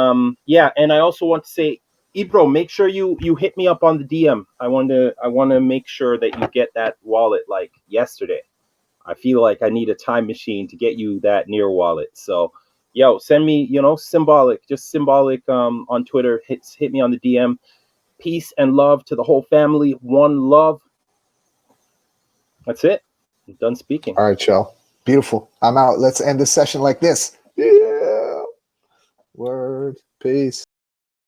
yeah, and I also want to say, Ibro, make sure you hit me up on the DM. I want to make sure that you get that wallet like yesterday. I feel like I need a time machine to get you that near wallet. So, yo, send me, just symbolic on Twitter. Hit me on the DM. Peace and love to the whole family. One love. That's it. I'm done speaking. All right, y'all. Beautiful. I'm out. Let's end the session like this. Yeah. Word. Peace.